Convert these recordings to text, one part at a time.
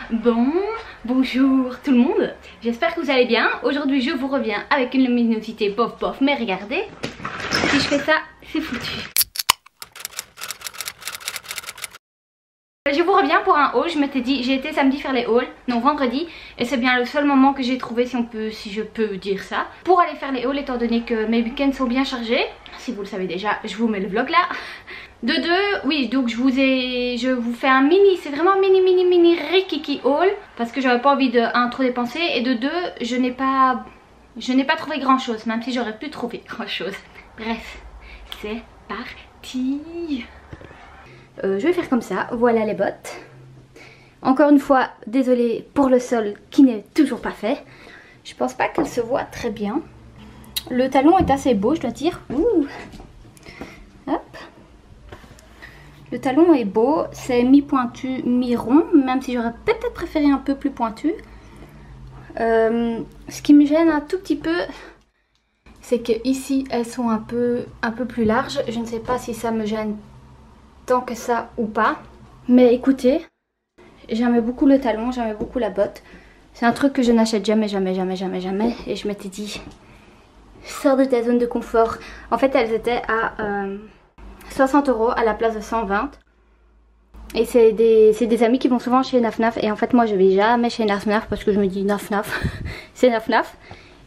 Bonjour tout le monde, j'espère que vous allez bien. Aujourd'hui je vous reviens avec une luminosité bof bof, mais regardez, si je fais ça, c'est foutu. Je vous reviens pour un haul. Je m'étais dit, j'ai été samedi faire les hauls, non vendredi, et c'est bien le seul moment que j'ai trouvé, si je peux dire ça, pour aller faire les hauls, étant donné que mes week-ends sont bien chargés. Si vous le savez déjà, je vous mets le vlog là. De deux, oui, donc je vous fais un mini, c'est vraiment mini rikiki haul, parce que j'avais pas envie de trop dépenser, et de deux, je n'ai pas trouvé grand chose, même si j'aurais pu trouver grand chose. Bref, c'est parti. Je vais faire comme ça, voilà les bottes. Encore une fois, désolée pour le sol qui n'est toujours pas fait. Je pense pas qu'elle se voit très bien. Le talon est assez beau, je dois dire. Ouh. Hop. Le talon est beau, c'est mi-pointu, mi-rond, même si j'aurais peut-être préféré un peu plus pointu. Ce qui me gêne un tout petit peu, c'est que ici elles sont un peu plus larges. Je ne sais pas si ça me gêne tant que ça ou pas, mais écoutez, j'aimais beaucoup le talon, j'aimais beaucoup la botte. C'est un truc que je n'achète jamais, et je m'étais dit, sors de ta zone de confort. En fait elles étaient à 60 € à la place de 120, et c'est des amis qui vont souvent chez Naf Naf, et en fait moi je vais jamais chez Naf Naf parce que je me dis Naf Naf c'est Naf Naf,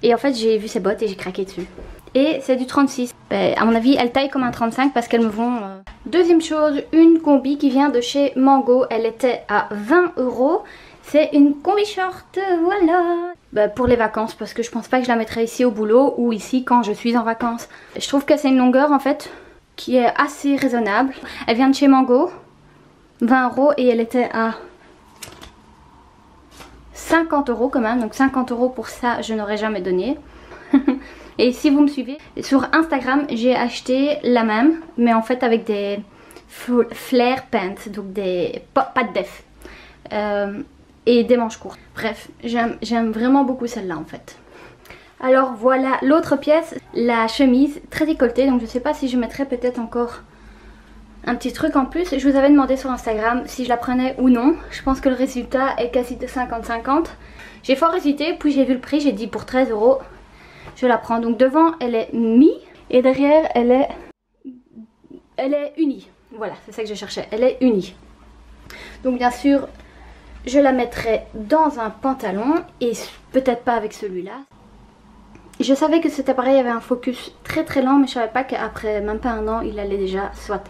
et en fait j'ai vu ces bottes et j'ai craqué dessus. Et c'est du 36. Ben, à mon avis, elles taillent comme un 35 parce qu'elles me vont... Deuxième chose, une combi qui vient de chez Mango. Elle était à 20 €. C'est une combi short, voilà. Ben, pour les vacances, parce que je pense pas que je la mettrai ici au boulot ou ici quand je suis en vacances. Je trouve que c'est une longueur en fait qui est assez raisonnable. Elle vient de chez Mango. 20 € et elle était à 50 € quand même. Donc 50 € pour ça, je n'aurais jamais donné. Et si vous me suivez sur Instagram, j'ai acheté la même, mais en fait avec des flare pants, donc des pas de def, et des manches courtes. Bref, j'aime vraiment beaucoup celle-là en fait. Alors voilà l'autre pièce, la chemise très décolletée, donc je sais pas si je mettrais peut-être encore un petit truc en plus. Je vous avais demandé sur Instagram si je la prenais ou non. Je pense que le résultat est quasi de 50-50. J'ai fort hésité, puis j'ai vu le prix, j'ai dit pour 13 € je la prends. Donc devant elle est mi et derrière elle est unie. Voilà, c'est ça que je cherchais, elle est unie. Donc bien sûr je la mettrai dans un pantalon et peut-être pas avec celui-là. Je savais que cet appareil avait un focus très lent, mais je savais pas qu'après même pas un an il allait déjà soit.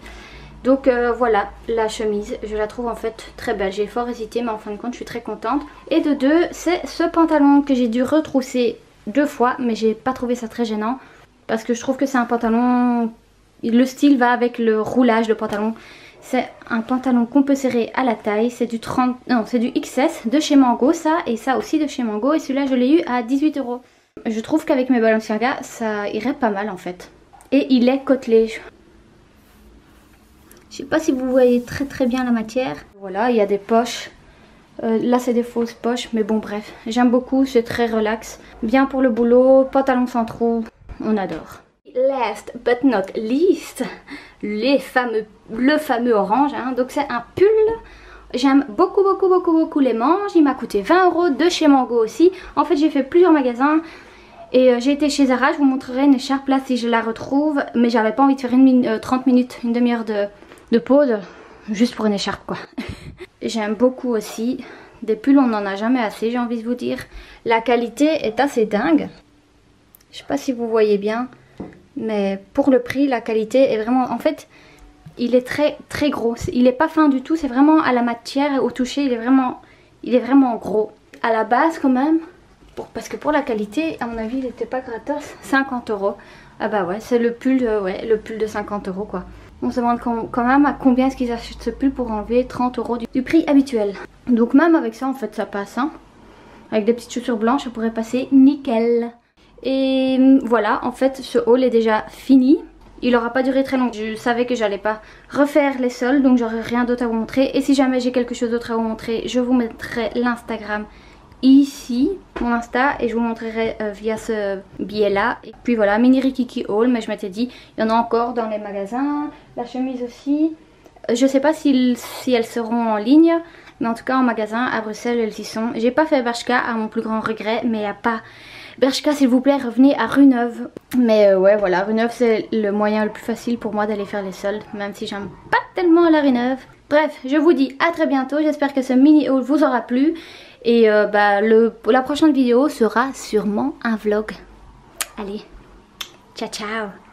Donc voilà la chemise, je la trouve en fait très belle. J'ai fort hésité, mais en fin de compte je suis très contente. Et de deux, c'est ce pantalon que j'ai dû retrousser 2 fois, mais j'ai pas trouvé ça très gênant parce que je trouve que c'est un pantalon, le style va avec le roulage de pantalon. C'est un pantalon qu'on peut serrer à la taille, c'est du c'est du XS de chez Mango ça, et ça aussi de chez Mango, et celui-là je l'ai eu à 18 €. Je trouve qu'avec mes Balenciaga ça irait pas mal en fait, et il est côtelé. Je sais pas si vous voyez très bien la matière. Voilà, il y a des poches. Là c'est des fausses poches, mais bon bref, j'aime beaucoup, c'est très relax, bien pour le boulot, pantalon sans trou, on adore. Last but not least, le fameux orange, hein. Donc c'est un pull, j'aime beaucoup les manches, il m'a coûté 20 € de chez Mango aussi. En fait j'ai fait plusieurs magasins et j'ai été chez Zara, je vous montrerai une écharpe là si je la retrouve, mais j'avais pas envie de faire 30 minutes, une demi-heure de pause, juste pour une écharpe quoi. J'aime beaucoup aussi, des pulls on n'en a jamais assez, j'ai envie de vous dire. La qualité est assez dingue. Je sais pas si vous voyez bien, mais pour le prix la qualité est vraiment, en fait il est très gros. Il est pas fin du tout, c'est vraiment à la matière, au toucher il est vraiment gros. À la base quand même, parce que pour la qualité à mon avis il n'était pas gratos, 50 €. Ah bah ouais, c'est le pull, le pull de 50 € quoi. On se demande quand même à combien est-ce qu'ils achètent ce pull pour enlever 30 € du prix habituel. Donc même avec ça en fait ça passe, hein. Avec des petites chaussures blanches ça pourrait passer nickel. Et voilà, en fait ce haul est déjà fini. Il n'aura pas duré très longtemps. Je savais que j'allais pas refaire les sols, donc j'aurai rien d'autre à vous montrer. Et si jamais j'ai quelque chose d'autre à vous montrer, je vous mettrai l'Instagram ici, mon Insta, et je vous montrerai via ce billet là. Et puis voilà, mini rikiki haul, mais je m'étais dit il y en a encore dans les magasins. La chemise aussi, je sais pas si elles seront en ligne, Mais en tout cas en magasin à Bruxelles elles y sont. J'ai pas fait Bershka à mon plus grand regret, mais il n'y a pas... Bershka s'il vous plaît revenez à Rue Neuve. Mais ouais voilà, Rue Neuve c'est le moyen le plus facile pour moi d'aller faire les soldes, même si j'aime pas tellement la Rue Neuve. Bref, je vous dis à très bientôt, j'espère que ce mini haul vous aura plu. Et la prochaine vidéo sera sûrement un vlog. Allez, ciao ciao.